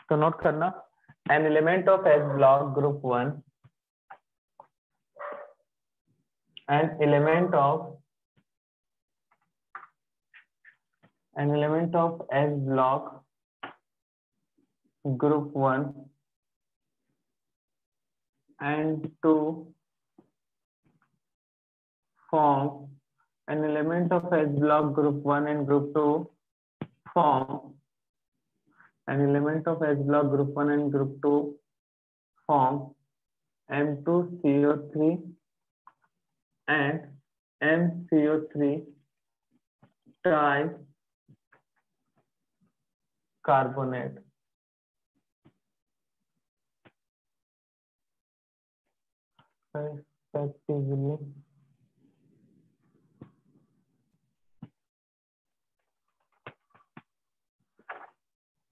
तो नोट करना, an element of S block group 1, an element of S block group 1 and 2 form an element of S block group 1 and group 2 form an element of S block group 1 and group 2 form M2CO3 and MCO3 tricarbonate. Respectively.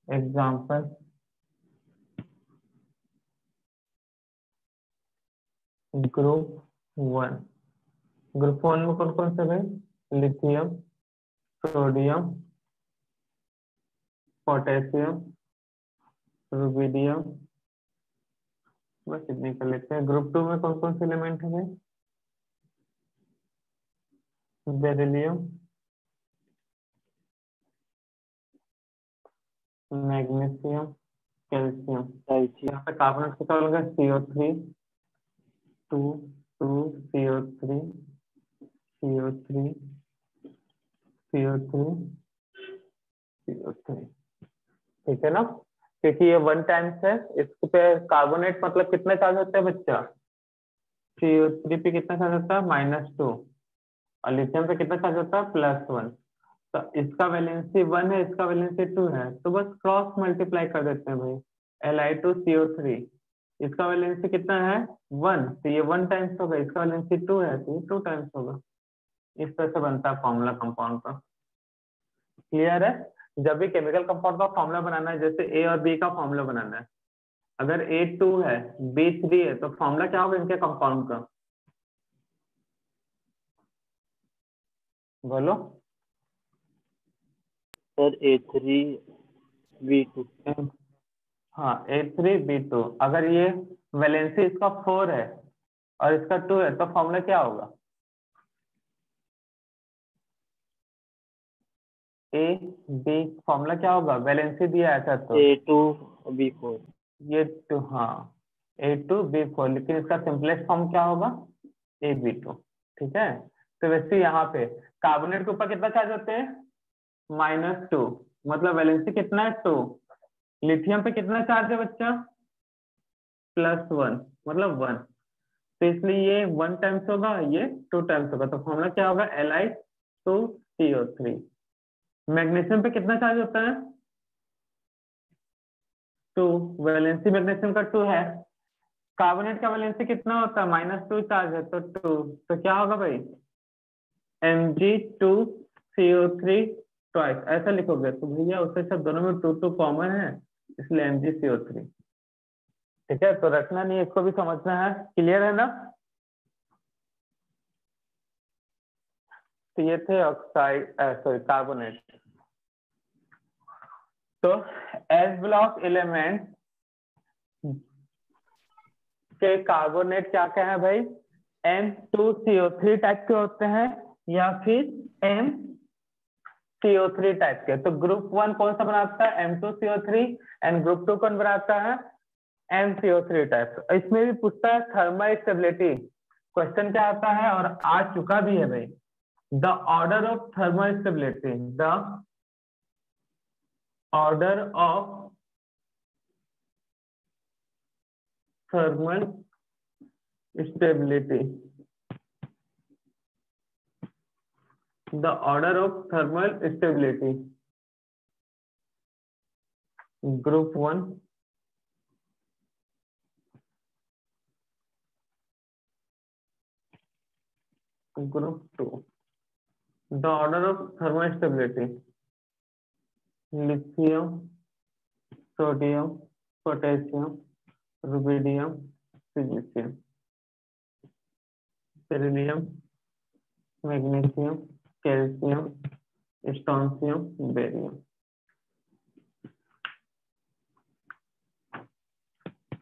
Example, group 1 में कौन कौन से भाई, lithium, sodium, potassium, rubidium, बस इतनी कर लेते हैं। ग्रुप 2 में कौन कौन से एलिमेंट है भाई, बेरिलियम, मैग्नीशियम, कैल्शियम। यहाँ पे कार्बोनेट कितना होगा, CO3 2 2 CO3 CO3 CO3 CO3, ठीक है ना। क्योंकि ये 1 टाइम्स है, इस पे कार्बोनेट मतलब कितने चार्ज होते हैं बच्चा, CO3 पे कितना चार्ज होता है -2 और लिथियम पे कितना चार्ज होता है +1। तो इसका वैलेंसी 1 है, इसका वैलेंसी 2 है, तो बस क्रॉस मल्टीप्लाई कर देते हैं भाई, Li2CO3 इसका वैलेंसी कितना है 1, तो ये 1 टाइम्स होगा, इसका वैलेंसी 2 है तो ये 2 टाइम्स होगा। इस तरह से बनता है फॉर्मूला कंपाउंड का। क्लियर है। जब भी केमिकल कंपाउंड का फॉर्मूला बनाना है, जैसे ए और बी का फॉर्मूला बनाना है, अगर A2 है B3 है तो फॉर्मूला क्या होगा इनके कंपाउंड का, बोलो सर A3B2। हाँ A3B2। अगर ये वैलेंसी इसका 4 है और इसका 2 है तो फॉर्मूला क्या होगा, ए बी, फॉर्मूला क्या होगा, वैलेंसी दिया ऐसा तो A2B4। ये 2, हाँ A2B4, लेकिन इसका सिंपलेस्ट फॉर्म क्या होगा AB2, ठीक है। तो वैसे यहाँ पे कार्बोनेट के ऊपर कितना चार्ज होते हैं -2, मतलब वैलेंसी कितना है 2। लिथियम पे कितना चार्ज है बच्चा +1, मतलब 1, तो इसलिए ये 1 टाइम्स होगा, ये 2 टाइम्स होगा, तो फॉर्मूला क्या होगा Li2CO3। मैग्नीशियम पे कितना चार्ज होता है 2, वैलेंसी मैग्नीशियम का 2 है। कार्बोनेट का वैलेंसी कितना होता है -2 चार्ज है तो 2, तो क्या होगा भाई Mg2CO3 ट्वाइस, ऐसा लिखोगे तो भैया उससे सब दोनों में 2 2 कॉमन है, इसलिए Mgco3, ठीक है। तो रखना नहीं, इसको भी समझना है। क्लियर है ना। तो ये थे ऑक्साइड, सॉरी कार्बोनेट। तो एस ब्लॉक एलिमेंट के कार्बोनेट क्या क्या है भाई, M2CO3 टाइप के होते हैं या फिर MCO3 टाइप के। तो ग्रुप 1 कौन सा बनाता है M2CO3 एंड ग्रुप 2 कौन बनाता है MCO3 टाइप। इसमें भी पूछता है थर्मल स्टेबिलिटी, क्वेश्चन क्या आता है और आ चुका भी है भाई, the order of thermal stability, the order of thermal stability, the order of thermal stability, group 1 group 2, the order of thermal stability, lithium, sodium, potassium, rubidium, silicium, beryllium, magnesium, calcium, strontium, barium।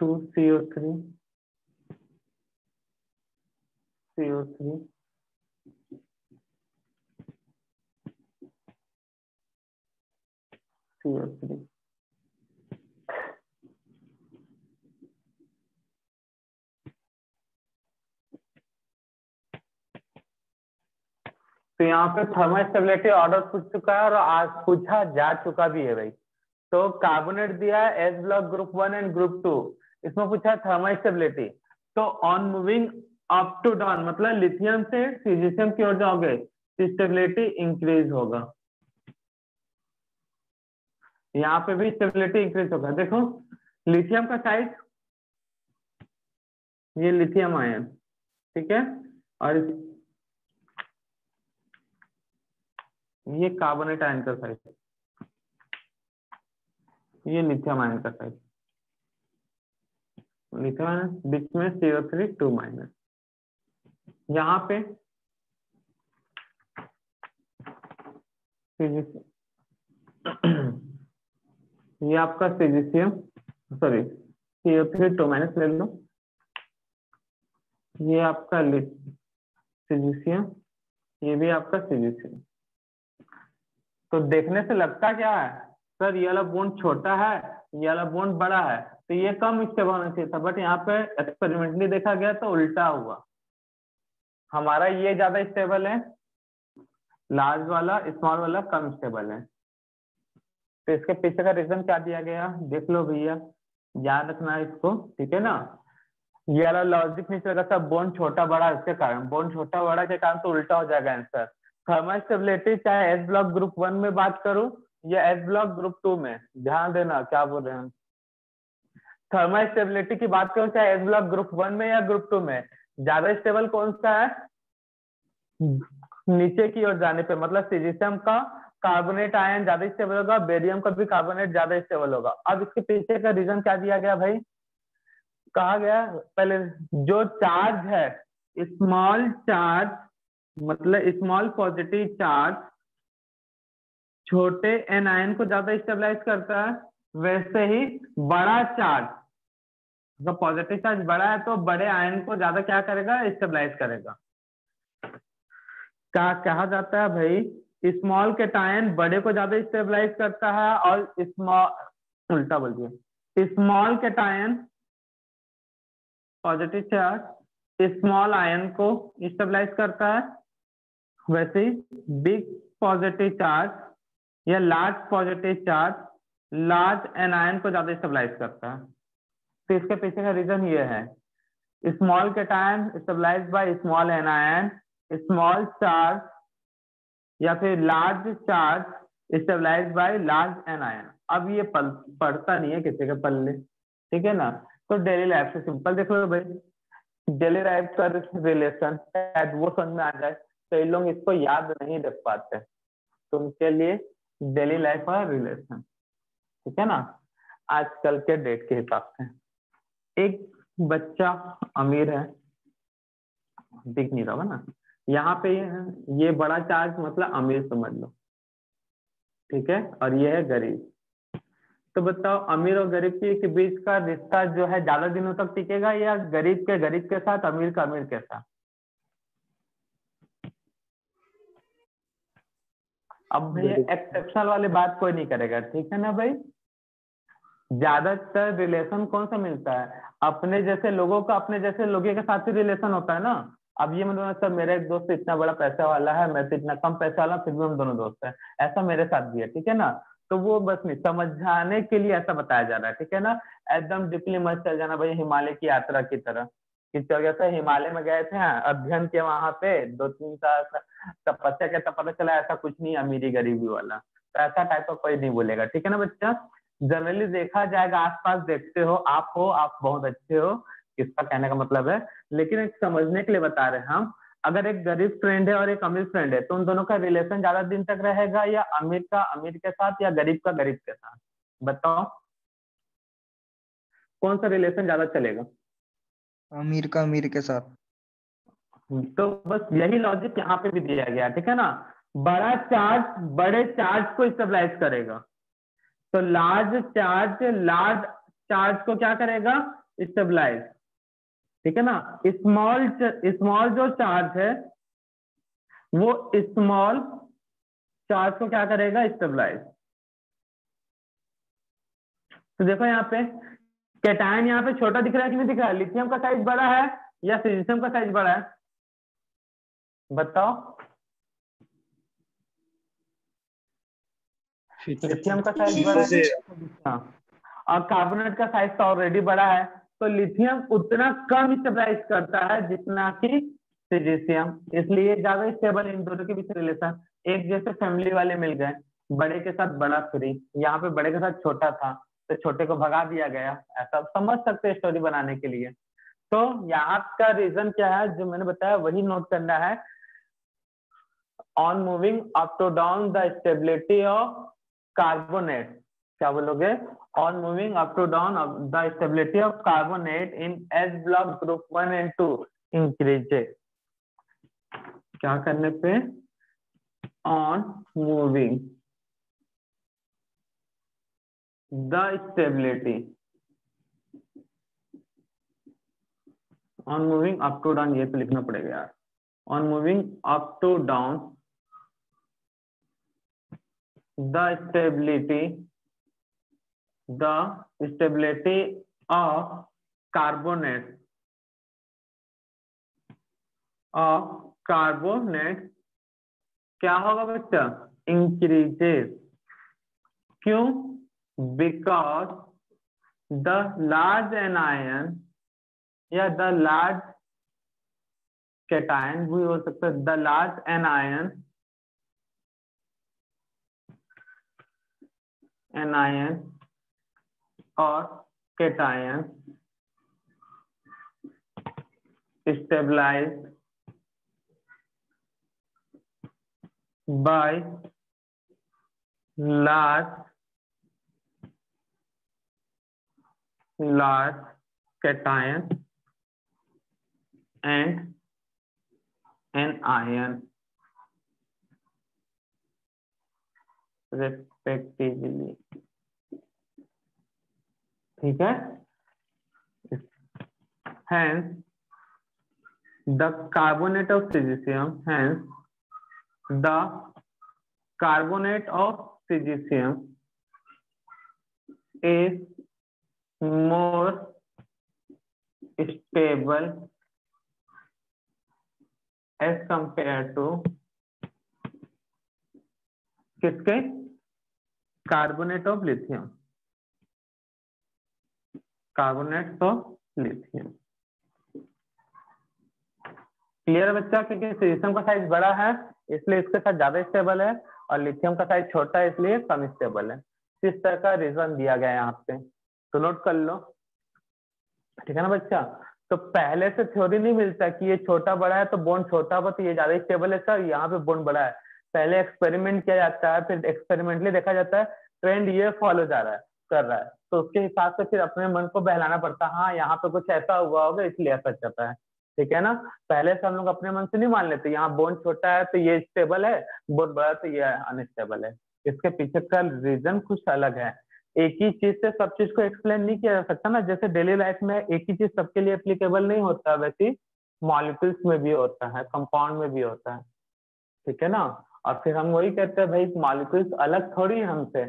2CO3 CO3 CO3। तो यहाँ पे थर्मोस्टेबिलिटी order पूछ चुका है और आज पूछा जा चुका भी है भाई। तो कार्बोनेट दिया है s block group 1 and group 2, इसमें पूछा थर्मोस्टेबिलिटी। तो on moving up to down मतलब लिथियम से सिलिशियम की ओर जाओगे तो स्टेबिलिटी इंक्रीज होगा, यहाँ पे भी स्टेबिलिटी इंक्रीज होगा। देखो लिथियम का साइज, ये लिथियम आयन, ठीक है, और ये कार्बोनेट आयन का साइज, ये लिथियम आयन का साइज, लिथियम आयन बीच में CO3 2 माइनस। यहाँ पे ये आपका सिलिशियम, सॉरी CO3 2 माइनस ले लो, ये आपका सिलिशियम, ये भी आपका सिलिशियम। तो देखने से लगता क्या है सर, ये वाला बॉन्ड छोटा है, ये वाला बॉन्ड बड़ा है, तो ये कम स्टेबल होना चाहिए था, बट यहाँ पे एक्सपेरिमेंटली देखा गया तो उल्टा हुआ, हमारा ये ज्यादा स्टेबल है, लार्ज वाला स्मॉल वाला कम स्टेबल है। तो इसके पीछे का रीजन क्या दिया गया देख लो भैया, याद रखना है इसको, ठीक है ना। ये वाला लॉजिक नहीं चलेगा सब बॉन्ड छोटा बड़ा, इसके कारण बॉन्ड छोटा बड़ा के कारण तो उल्टा हो जाएगा आंसर। थर्मोस्टेबिलिटी चाहे एस ब्लॉक ग्रुप 1 में बात करूं या एस ब्लॉक ग्रुप 2 में, ध्यान देना क्या बोल रहे हैं। थर्मोस्टेबिलिटी की बात करूं चाहे एस ब्लॉक ग्रुप 1 में या ग्रुप 2 में, ज्यादा स्टेबल कौन सा है, नीचे की ओर जाने पे, मतलब सिलिशियम का कार्बोनेट आयन ज्यादा स्टेबल होगा, बेरियम का भी कार्बोनेट ज्यादा स्टेबल होगा। अब इसके पीछे का रीजन क्या दिया गया भाई, कहा गया पहले जो चार्ज है स्मॉल चार्ज, मतलब स्मॉल पॉजिटिव चार्ज छोटे एन आयन को ज्यादा स्टेबलाइज करता है, वैसे ही बड़ा चार्ज, अगर पॉजिटिव चार्ज बड़ा है तो बड़े आयन को ज्यादा क्या करेगा, स्टेबलाइज करेगा। क्या कहा जाता है भाई, स्मॉल कैटायन बड़े को ज्यादा स्टेबलाइज करता है, और स्मॉल, उल्टा बोल दिया, small cation positive charge small ion को स्टेबलाइज करता है, वैसे ही बिग पॉजिटिव चार्ज या large positive charge large anion को ज्यादा स्टेबलाइज करता है। तो इसके पीछे का रीजन ये है, small cation stabilise by small anion, small charge या फिर large charge stabilise by large anion. अब ये पढ़ता नहीं है किसी के पल्ले, ठीक है ना। तो डेली लाइफ से सिंपल देख लो भाई, डेली लाइफ का रिलेशन शायद वो समझ में आ जाए, तो इन लोग इसको याद नहीं रख पाते, तो उनके लिए डेली लाइफ का रिलेशन, ठीक है ना। आजकल के डेट के हिसाब से एक बच्चा अमीर है, दिख नहीं रहा ना, यहाँ पे ये बड़ा चार्ज मतलब अमीर समझ लो, ठीक है, और ये है गरीब। तो बताओ अमीर और गरीब के बीच का रिश्ता जो है ज्यादा दिनों तक टिकेगा या गरीब के साथ अमीर का अमीर के साथ। अब भाई एक्सेप्शनल वाली बात कोई नहीं करेगा, ठीक है ना भाई। ज्यादातर रिलेशन कौन सा मिलता है, अपने जैसे लोगों का अपने जैसे लोगों के साथ ही रिलेशन होता है ना। अब ये मतलब सर मेरा एक दोस्त इतना बड़ा पैसा वाला है, मैं तो इतना कम पैसा वाला, फिर भी हम दोनों दोस्त हैं, ऐसा मेरे साथ भी है, ठीक है ना। तो वो बस नहीं समझाने के लिए ऐसा बताया जा रहा है, ठीक है ना। एकदम डीपली मत चल जाना भाई हिमालय की यात्रा की तरह, कि जैसे हिमालय में गए थे अध्ययन के, वहां पे 2-3 साल तपस्या के, तब पता चला ऐसा कुछ नहीं अमीरी गरीबी वाला, तो ऐसा टाइप का कोई नहीं बोलेगा, ठीक है ना बच्चा। जनरली देखा जाएगा, आसपास देखते हो, आप बहुत अच्छे हो, किसका कहने का मतलब है, लेकिन एक समझने के लिए बता रहे हैं हम। अगर एक गरीब फ्रेंड है और एक अमीर फ्रेंड है, तो उन दोनों का रिलेशन ज्यादा दिन तक रहेगा या अमीर का अमीर के साथ या गरीब का गरीब के साथ, बताओ कौन सा रिलेशन ज्यादा चलेगा। अमीर का अमीर के साथ। तो बस यही लॉजिक यहाँ पे भी दिया गया, ठीक है ना। बड़ा चार्ज बड़े चार्ज को स्टेबलाइज करेगा, तो लार्ज चार्ज को क्या करेगा, स्टेबलाइज, ठीक है ना। स्मॉल स्मॉल जो चार्ज है वो स्मॉल चार्ज को क्या करेगा, स्टेबलाइज। तो देखो यहाँ पे कैटायन यहाँ पे छोटा दिख रहा है कि नहीं दिख रहा है, लिथियम का साइज बड़ा है या सिलिशियम का साइज बड़ा है, बताओ। लिथियम का साइज बड़ा है हाँ। और कार्बोनेट का साइज तो ऑलरेडी बड़ा है, तो लिथियम उतना कम स्टेबलाइज करता है जितना कि सिलिशियम, इसलिए ज्यादा स्टेबल। इन दोनों के बीच रिलेशन एक जैसे फैमिली वाले मिल गए, बड़े के साथ बड़ा फ्री, यहाँ पे बड़े के साथ छोटा था तो छोटे को भगा दिया गया, ऐसा समझ सकते हैं स्टोरी बनाने के लिए। तो यहाँ का रीजन क्या है जो मैंने बताया वही नोट करना है। On moving up to down the stability of carbonate, क्या बोलोगे, on moving up to down the stability of carbonate in s block group 1 and 2 increases, क्या करने पे, on moving the stability, on moving up to down, ये तो लिखना पड़ेगा यार, on moving up to down the stability of carbonate क्या होगा बच्चा, इंक्रीजेस। क्यों, बिकॉज द लार्ज एनायन या द लार्ज कैटायन भी हो सकता है, द लार्ज एनायन और cation stabilise by large cation and anion respectively, ठीक है। hence the carbonate of silicium, the carbonate of silicium is more stable as compared to किसके, carbonate of lithium, carbonate of lithium. Clear है बच्चा, क्योंकि सिलिशियम का size बड़ा है इसलिए इसके साथ ज्यादा स्टेबल है और लिथियम का साइज छोटा है इसलिए कम स्टेबल है। इस तरह का रीजन दिया गया है यहाँ पे, तो नोट कर लो, ठीक है ना बच्चा। तो पहले से थ्योरी नहीं मिलता कि ये छोटा बड़ा है तो बॉन्ड छोटा हुआ तो ये ज्यादा स्टेबल है सर, यहाँ पे बॉन्ड बड़ा है। पहले एक्सपेरिमेंट किया जाता है, फिर एक्सपेरिमेंटली देखा जाता है ट्रेंड ये फॉलो जा रहा है, कर रहा है, तो उसके हिसाब से फिर अपने मन को बहलाना पड़ता है, हाँ यहाँ पे कुछ ऐसा हुआ होगा इसलिए ऐसा चलता है, ठीक है ना। पहले से हम लोग अपने मन से नहीं मान लेते, यहाँ बॉन्ड छोटा है तो ये स्टेबल है, बॉन्ड बड़ा तो ये अनस्टेबल है। इसके पीछे का रीजन कुछ अलग है। एक ही चीज से सब चीज को एक्सप्लेन नहीं किया जा सकता ना, जैसे डेली लाइफ में एक ही चीज सबके लिए एप्लीकेबल नहीं होता, वैसे मॉलिक्यूल्स में भी होता है, कंपाउंड में भी होता है, ठीक है ना। और फिर हम वही कहते हैं भाई मॉलिक्यूल्स अलग थोड़ी है हमसे,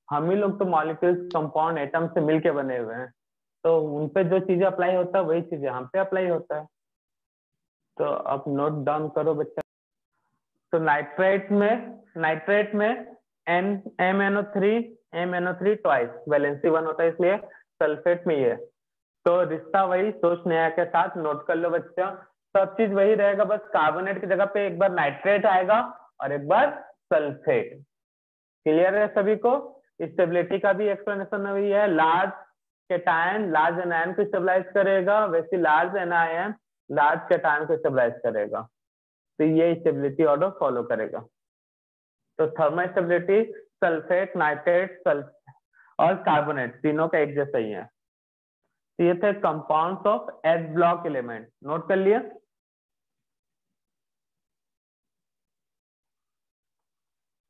हम ही लोग तो मॉलिक्यूल्स कंपाउंड एटम से मिलके बने हुए हैं, तो उन पे जो चीजें अप्लाई होता है वही चीजें हम पे अप्लाई होता है। तो अब नोट डाउन करो बच्चा। तो नाइट्रेट में MnO3 ट्वाइस, वैलेंसी 1 होता है इसलिए सल्फेट में ये, तो रिश्ता वही सोच नया के साथ नोट कर लो बच्चा, सब चीज वही रहेगा, बस कार्बोनेट की जगह पे एक बार नाइट्रेट आएगा और एक बार सल्फेट। क्लियर है सभी को। स्टेबिलिटी का भी एक्सप्लेनेशन वही है, लार्ज कैटायन लार्ज एनायन को स्टेबलाइज करेगा, वैसे लार्ज एनायन लार्ज कैटायन को स्टेबलाइज करेगा, तो ये स्टेबिलिटी ऑर्डर फॉलो करेगा। तो thermal stability sulphate, nitrate, sulphate और कार्बोनेट तीनों का एक जैसा ही है। तो ये थे compounds of S block element, note कर लिया।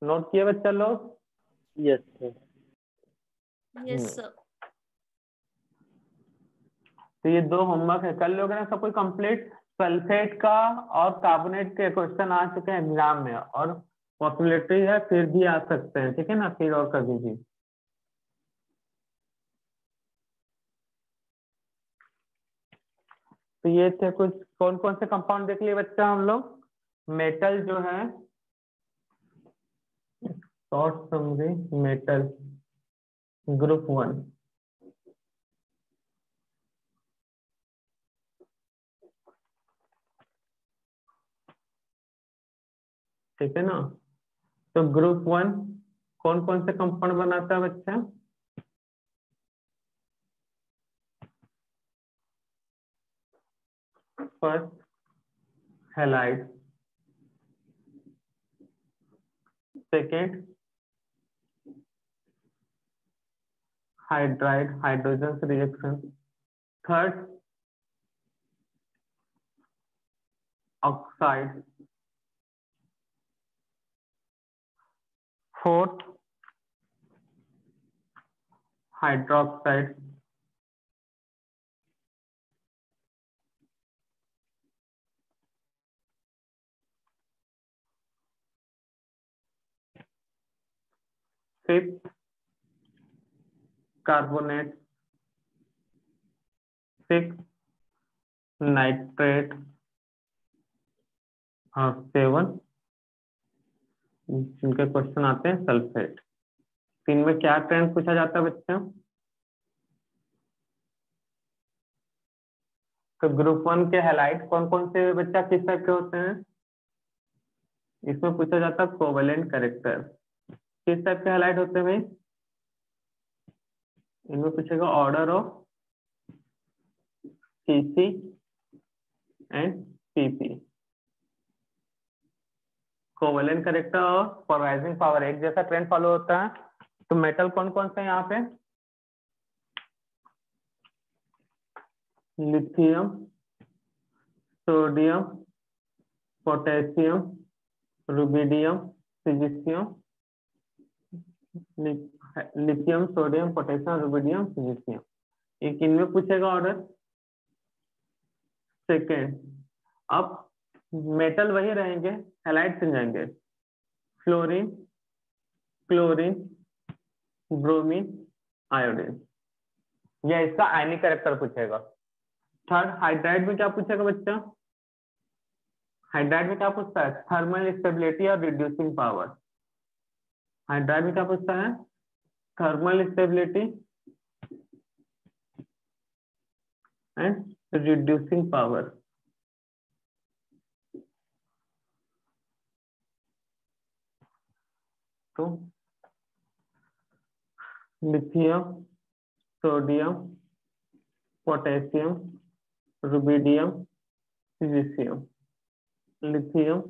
नोट किए बच्चा लोग? Yes sir. Yes sir. तो ये 2 होमवर्क है, कर लोगे ना सब कोई कंप्लीट। सल्फेट का और कार्बोनेट के क्वेश्चन आ चुके हैं एग्जाम में, और पॉसिबिलिटी है फिर भी आ सकते हैं, ठीक है ना, फिर और कभी भी। तो ये थे कुछ, कौन कौन से कंपाउंड देख लिए बच्चा हम लोग। मेटल जो है, शॉर्ट समरी, मेटल ग्रुप 1। ठीक है ना। तो ग्रुप 1 कौन कौन से कंपाउंड बनाता है बच्चा। First halide, second hydride, hydrogen से reaction, third oxide, fourth hydroxide, fifth carbonate, six nitrate, और 7 जिनके क्वेश्चन आते हैं सल्फेट। तीन में क्या ट्रेंड पूछा जाता है बच्चा। तो ग्रुप 1 के हैलाइड कौन कौन से बच्चा किस टाइप के होते हैं। इसमें पूछा जाता है कोवेलेंट कैरेक्टर, किस टाइप के हैलाइड होते हैं भाई। इनमें पूछेगा order of CC and PP. Covalent character और पोलराइजिंग पावर एक जैसा ट्रेंड फॉलो होता है। तो मेटल कौन कौन से यहाँ पे, lithium, sodium, potassium, rubidium, caesium, lithium, sodium, potassium, rubidium, caesium. एक इनमें पूछेगा ऑर्डर। सेकेंड, अब मेटल वही रहेंगे, हैलाइड से जाएंगे, फ्लोरीन, क्लोरीन, ब्रोमीन, आयोडीन। यह इसका आयनिक कैरेक्टर पूछेगा। थर्ड हाइड्राइड में क्या पूछेगा बच्चा। हाइड्राइड में क्या पूछता है, थर्मल स्टेबिलिटी और रिड्यूसिंग पावर। हाइड्राइड में क्या पूछता है, thermal stability and reducing power. तो lithium, sodium, potassium, rubidium, caesium. Lithium,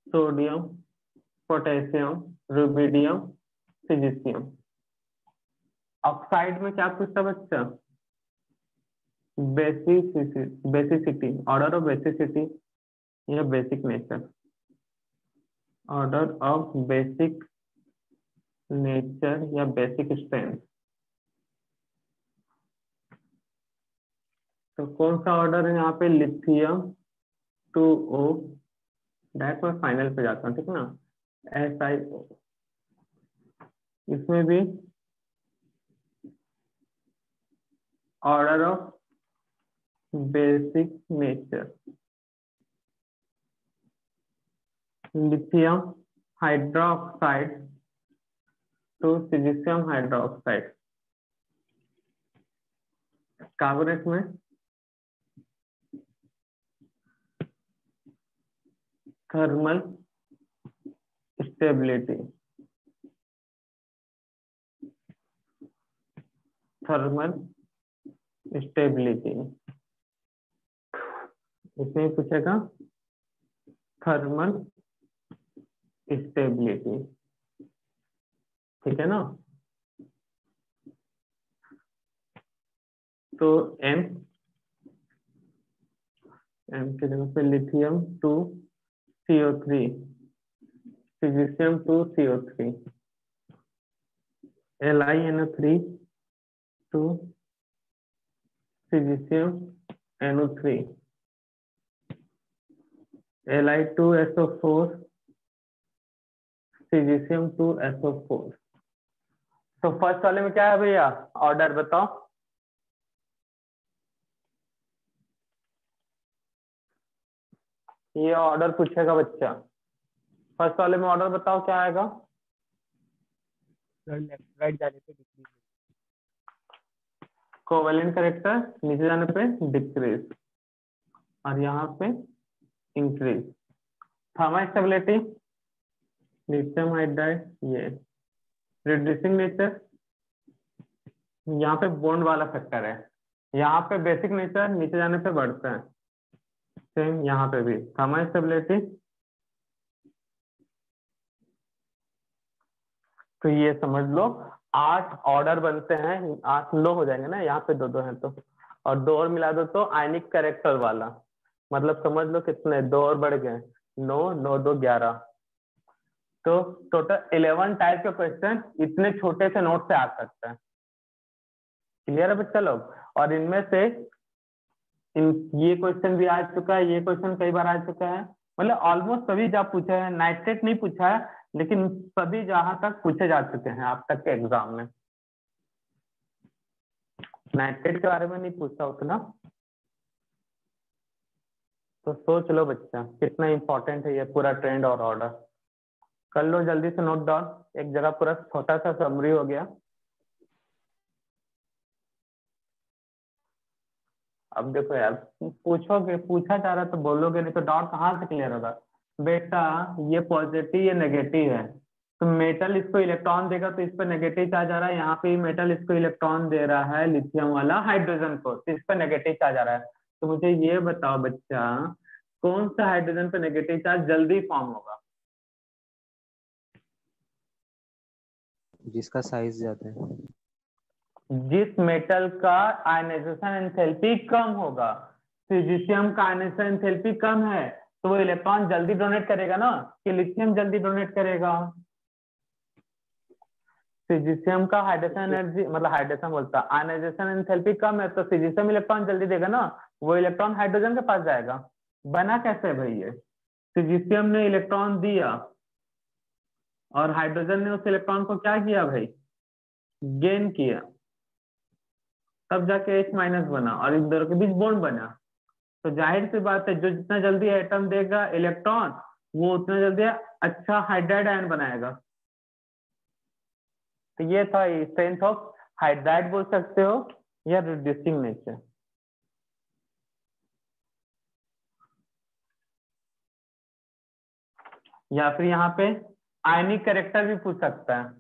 sodium, potassium, rubidium, caesium. Oxide में क्या पूछता बच्चा, बेसिसिटी, ऑर्डर ऑफ बेसिसिटी या basic nature, order of basic nature या बेसिक स्ट्रेंथ। तो कौन सा ऑर्डर है यहाँ पे, लिथियम 2O। डायरेक्ट मैं फाइनल पे जाता हूँ, ठीक है ना, SiO। इसमें भी order of basic nature, lithium hydroxide to caesium hydroxide. Carbonate में थर्मल स्टेबिलिटी, थर्मल स्टेबिलिटी, इसमें पूछेगा थर्मल स्टेबिलिटी, ठीक है ना। तो एम के जगह पे lithium 2CO3, सिलिशियम 2CO3, LiNO3 2 सिलिशियम NO3, Li2SO4, सिलिशियम 2SO4। तो फर्स्ट वाले में क्या है भैया, ऑर्डर बताओ। ये ऑर्डर पूछेगा बच्चा, फर्स्ट वाले में ऑर्डर बताओ क्या आएगा। लेफ्ट राइट जाने पे डिक्रीज, कोवेलेंट कैरेक्टर नीचे जाने पे डिक्रीज और यहाँ पे increase. Thermal stability, lithium hydride ये रिड्यूसिंग नेचर, यहाँ पे बॉन्ड वाला फैक्टर है। यहाँ पे बेसिक नेचर नीचे जाने पे बढ़ता है, सेम यहाँ पे भी थर्मल स्टेबिलिटी। तो ये समझ लो 8 ऑर्डर बनते हैं, 8 9 हो जाएंगे ना, यहाँ पे 2 2 हैं तो, और 2 और मिला दो तो आयनिक कैरेक्टर वाला, मतलब समझ लो कितने 2 और बढ़ गए, 9 9 2 11। तो टोटल 11 टाइप के क्वेश्चन इतने छोटे से नोट से आ सकते हैं। क्लियर है बच्चा लोग। और इनमें से ये क्वेश्चन भी आ चुका है, ये क्वेश्चन कई बार आ चुका है, मतलब ऑलमोस्ट सभी जब पूछे हैं, नाइट्रेट नहीं पूछा है लेकिन सभी जहां तक पूछे जा चुके हैं आप तक के एग्जाम में। नाइट्रेट के बारे में नहीं पूछा उतना, तो सोच लो बच्चा कितना इंपॉर्टेंट है ये पूरा ट्रेंड और ऑर्डर। कर लो जल्दी से नोट डाउन, एक जगह पूरा छोटा सा समरी हो गया। अब देखो यार, पूछोगे, पूछा जा रहा तो बोलोगे, नहीं तो डाउट कहाँ से क्लियर होगा। बेटा ये पॉजिटिव ये नेगेटिव है, तो मेटल इसको इलेक्ट्रॉन देगा तो इस पर नेगेटिव चार्ज आ रहा है, यहाँ पे मेटल इसको इलेक्ट्रॉन दे रहा है लिथियम वाला हाइड्रोजन को, तो इस पर नेगेटिव चार्ज आ रहा है। तो मुझे ये बताओ बच्चा, कौन सा हाइड्रोजन पे नेगेटिव चार्ज जल्दी फॉर्म होगा। जिसका साइज ज्यादा है। जिस मेटल का आयनाइजेशन एंथैल्पी कम होगा। फिजिशियम का आयनाइजेशन एंथैल्पी कम है तो वो इलेक्ट्रॉन जल्दी डोनेट करेगा ना, कि लिथियम जल्दी डोनेट करेगा। फिजिशियम का हाइड्रोजन एनर्जी, मतलब हाइड्रोजन बोलता आयनाइजेशन एंथैल्पी कम है तो फिजिशियम इलेक्ट्रॉन जल्दी देगा ना, वो इलेक्ट्रॉन हाइड्रोजन के पास जाएगा। बना कैसे भाई ये, फिजिशियम ने इलेक्ट्रॉन दिया और हाइड्रोजन ने उस इलेक्ट्रॉन को क्या किया भाई, गेन किया, तब जाके H माइनस बना और इन दोनों के बीच बॉन्ड बना। तो जाहिर सी बात है जो जितना जल्दी एटम देगा इलेक्ट्रॉन, वो उतना जल्दी अच्छा हाइड्राइड आयन बनाएगा। तो ये था स्ट्रेंथ ऑफ हाइड्राइड बोल सकते हो या रिड्यूसिंग नेचर। या फिर यहाँ पे आयनिक कैरेक्टर भी पूछ सकता है।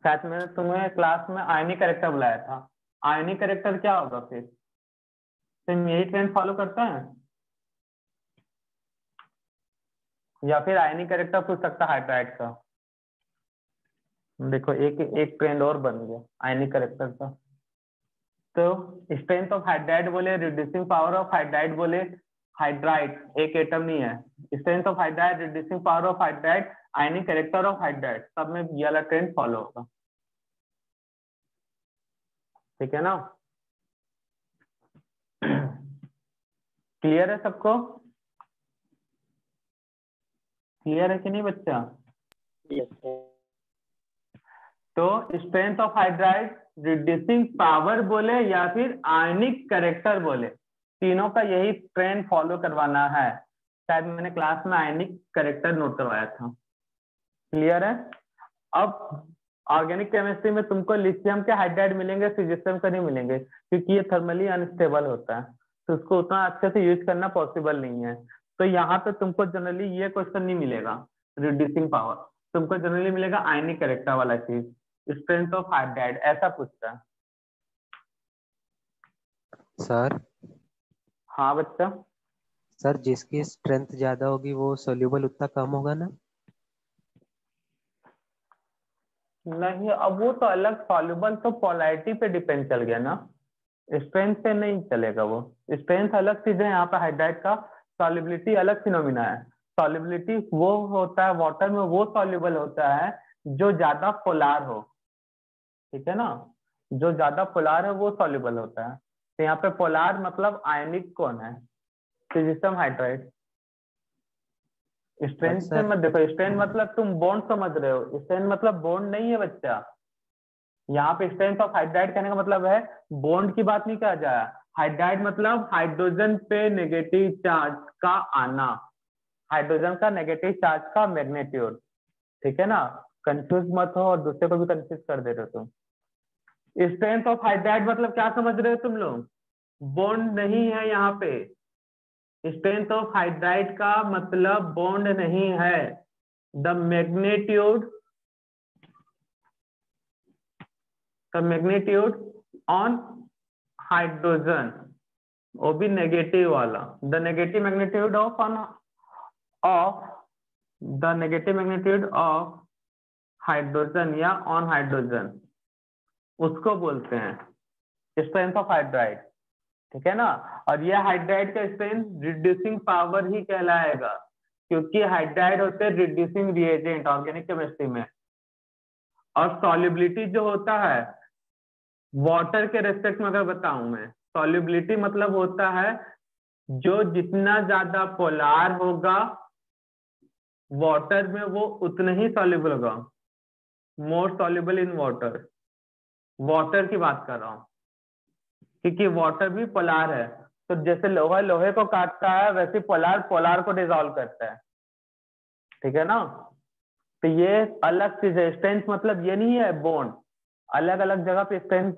शायद मैंने तुम्हें क्लास में आयनिक कैरेक्टर बुलाया था, आयनिक कैरेक्टर क्या होगा फिर, तुम यही ट्रेंड फॉलो करता है। या फिर आयनिक कैरेक्टर पूछ सकता है हाइड्राइड का। देखो एक एक ट्रेंड और बन गया आयनिक कैरेक्टर का। तो स्ट्रेंथ ऑफ हाइड्राइड बोले, रिड्यूसिंग पावर ऑफ हाइड्राइड बोले, हाइड्राइड एक एटम नहीं है, strength of hydride, reducing power of hydride, ionic character of hydride, सब में ये वाला ट्रेंड फॉलो होगा। ठीक है ना, क्लियर है सबको, क्लियर है कि नहीं बच्चा। तो strength of hydride, reducing power बोले या फिर आयनिक कैरेक्टर बोले, तीनों का यही ट्रेंड फॉलो करवाना है। शायद मैंने क्लास में आयनिक कैरेक्टर नोट करवाया था। क्लियर है। अब ऑर्गेनिक केमिस्ट्री में तुमको लिथियम के हाइड्राइड मिलेंगे, फिजिशियम का नहीं मिलेंगे, क्योंकि ये थर्मली अनस्टेबल होता है, तो उसको उतना अच्छे से यूज करना पॉसिबल नहीं है। तो यहाँ पे तुमको जनरली ये क्वेश्चन नहीं मिलेगा रिड्यूसिंग पावर, तुमको जनरली मिलेगा आयनिक कैरेक्टर वाला चीज, स्ट्रेंथ ऑफ हाइड्राइड ऐसा पूछता है। सर। हाँ बच्चा। सर जिसकी स्ट्रेंथ ज्यादा होगी वो सोल्यूबल उतना कम होगा ना। नहीं, अब वो तो अलग, सॉल्युबल तो पोलैरिटी पे डिपेंड चल गया ना, स्ट्रेंथ पे नहीं चलेगा वो। स्ट्रेंथ अलग चीज है, यहाँ पे हाइड्राइड का सॉल्युबिलिटी अलग फिनोमिना है। सॉल्युबिलिटी वो होता है वाटर में, वो सॉल्युबल होता है जो ज्यादा पोलार हो, ठीक है ना, जो ज्यादा पोलार है वो सॉल्युबल होता है। तो यहाँ पे पोलार मतलब आयनिक कौन है? सिलिशियम हाइड्राइड। स्ट्रेंथ से मत देखो, स्ट्रेंथ मतलब तुम बॉन्ड समझ रहे हो, स्ट्रेंथ मतलब बॉन्ड नहीं है बच्चा। यहाँ पे स्ट्रेंथ ऑफ हाइड्राइड कहने का मतलब है बॉन्ड की बात नहीं कहा जाए। हाइड्राइड मतलब हाइड्रोजन पे नेगेटिव चार्ज का आना, हाइड्रोजन का नेगेटिव चार्ज का मैग्नीट्यूड, ठीक है ना। कंफ्यूज मत हो और दूसरे को भी कंफ्यूज कर दे रहे हो तुम। स्ट्रेंथ ऑफ हाइड्राइड मतलब क्या समझ रहे हो तुम लोग? बॉन्ड नहीं है यहाँ पे। स्ट्रेंथ ऑफ हाइड्राइड का मतलब बॉन्ड नहीं है। द मैग्नीट्यूड ऑन हाइड्रोजन, वो भी नेगेटिव वाला, the negative magnitude of hydrogen या ऑन हाइड्रोजन, उसको बोलते हैं स्ट्रेंथ ऑफ हाइड्राइड, ठीक है ना। और ये हाइड्राइड का स्ट्रेंथ रिड्यूसिंग पावर ही कहलाएगा, क्योंकि हाइड्राइड होते हैं रिड्यूसिंग रिएजेंट ऑर्गेनिक केमिस्ट्री में। और सॉल्युबिलिटी जो होता है वाटर के रेस्पेक्ट में अगर बताऊं मैं, सॉल्युबिलिटी मतलब होता है जो जितना ज्यादा पोलार होगा वाटर में वो उतना ही सॉल्युबल होगा, मोर सॉल्युबल इन वाटर। वाटर की बात कर रहा हूं, क्योंकि वाटर भी पोलार है। तो जैसे लोहा लोहे को काटता है वैसे पोलार पोलार को डिसॉल्व करता है, ठीक है ना। तो ये अलग चीज है। स्ट्रेंथ मतलब ये नहीं है बॉन्ड, अलग अलग जगह पे स्ट्रेंथ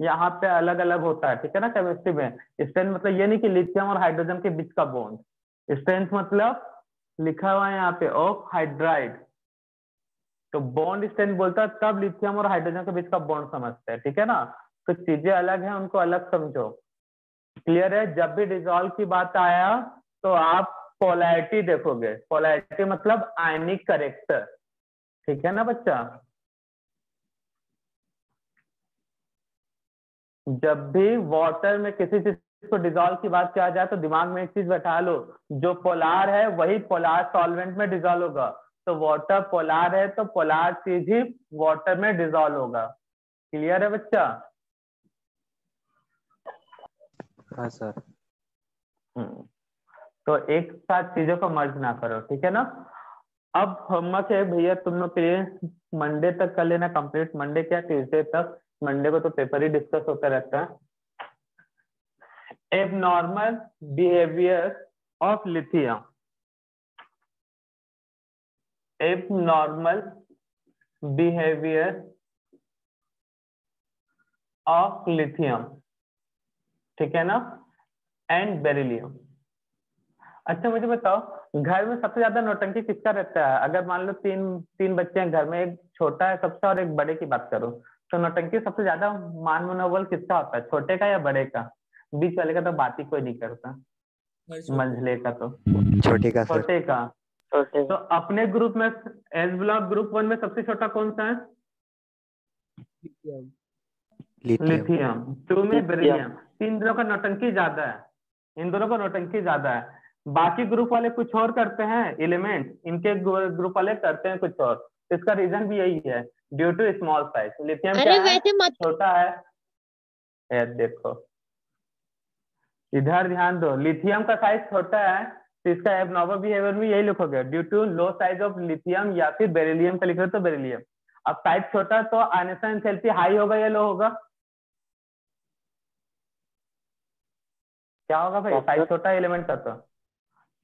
यहाँ पे अलग अलग होता है, ठीक है ना। केमिस्ट्री में स्ट्रेंथ मतलब ये नहीं कि लिथियम और हाइड्रोजन के बीच का बॉन्ड। स्ट्रेंथ मतलब लिखा हुआ है यहाँ पे ऑफ हाइड्राइड, तो बॉन्ड स्ट्रेंथ बोलता है तब लिथियम और हाइड्रोजन के बीच का बॉन्ड समझते हैं, ठीक है ना। तो चीजें अलग है, उनको अलग समझो। क्लियर है? जब भी डिसॉल्व की बात आया तो आप पोलैरिटी देखोगे। पोलैरिटी मतलब आयनिक करेक्टर, ठीक है ना बच्चा। जब भी वाटर में किसी चीज को डिसॉल्व की बात किया जाए तो दिमाग में एक चीज बैठा लो, जो पोलार है वही पोलार सॉल्वेंट में डिसॉल्व होगा। तो वाटर पोलार है तो पोलार चीज ही वाटर में डिसॉल्व होगा। क्लियर है बच्चा? हाँ सर। तो एक साथ चीजों को मर्ज ना करो, ठीक है ना। अब होमवर्क है भैया तुम लोग के लिए, मंडे तक कर लेना कंप्लीट। मंडे क्या, ट्यूसडे तक। मंडे को तो पेपर ही डिस्कस होता रहता है। abnormal behavior of lithium, abnormal behavior of lithium, ठीक है ना, एंड बेरिलियम। अच्छा मुझे बताओ घर में सबसे ज्यादा नौटंकी किसका रहता है? अगर मान लो तीन बच्चे हैं घर में, एक छोटा है सबसे और एक बड़े की बात करो, तो नौटंकी सबसे ज्यादा मान मनोबल किसका होता है, छोटे का या बड़े का? बीच वाले का तो बात ही कोई नहीं करता, मंझले का तो छोटे का सर। छोटे का। तो अपने ग्रुप में एस ब्लॉक ग्रुप 1 में सबसे छोटा कौन सा है? लिथियम। 2 में बेरिलियम। तीन दोनों का नौटंकी ज्यादा है, इन दोनों का नौटंकी ज्यादा है। बाकी ग्रुप वाले कुछ और करते हैं एलिमेंट, इनके ग्रुप वाले करते हैं कुछ और। इसका रीजन भी यही है, due to small size. Lithium क्या है? छोटा है। देखो इधर ध्यान दो, लिथियम का साइज छोटा है तो इसका एबनॉर्मल बिहेवियर में यही लिखोगे, due to low size of lithium, या फिर बेरिलियम का लिखो तो बेरिलियम। अब साइज छोटा तो आयनिसन एंथैल्पी हाई होगा या लो होगा? क्या होगा भाई? साइज छोटा एलिमेंट का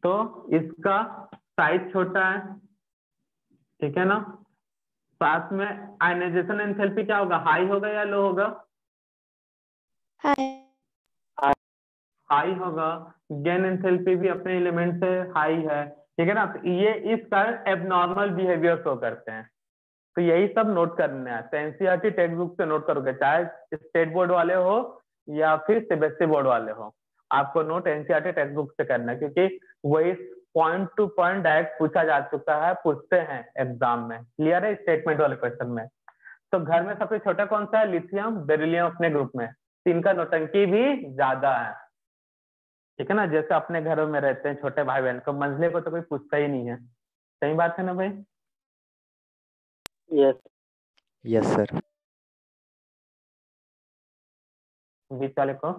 तो इसका साइज छोटा है, ठीक है ना। साथ में आयनाइजेशन एंथैल्पी क्या होगा, हाई होगा या लो होगा? हाई होगा। गेन एंथैल्पी भी अपने एलिमेंट से हाई है, ठीक है ना। तो ये इस कारण एबनॉर्मल बिहेवियर शो करते हैं। तो यही सब नोट करना है, तो एनसीईआरटी टेक्स्ट बुक से नोट करोगे, चाहे स्टेट बोर्ड वाले हो या फिर सीबीएसई बोर्ड वाले हो, आपको नोट एनसीईआरटी टेक्स्ट बुक से करना है, क्योंकि वही पॉइंट टू पॉइंट डायरेक्ट पूछा जा चुका है, पूछते हैं एग्जाम में। क्लियर है स्टेटमेंट वाले क्वेश्चन में? तो घर में सबसे छोटा कौन सा है? लिथियम। बेरिलियम अपने ग्रुप में। तीन का नौटंकी भी ज्यादा है, ठीक है ना। जैसे अपने घरों में रहते हैं छोटे भाई बहन को, मंझले को तो कोई पूछता ही नहीं है। सही बात है ना भाई? Yes yes sir. बीच वाले को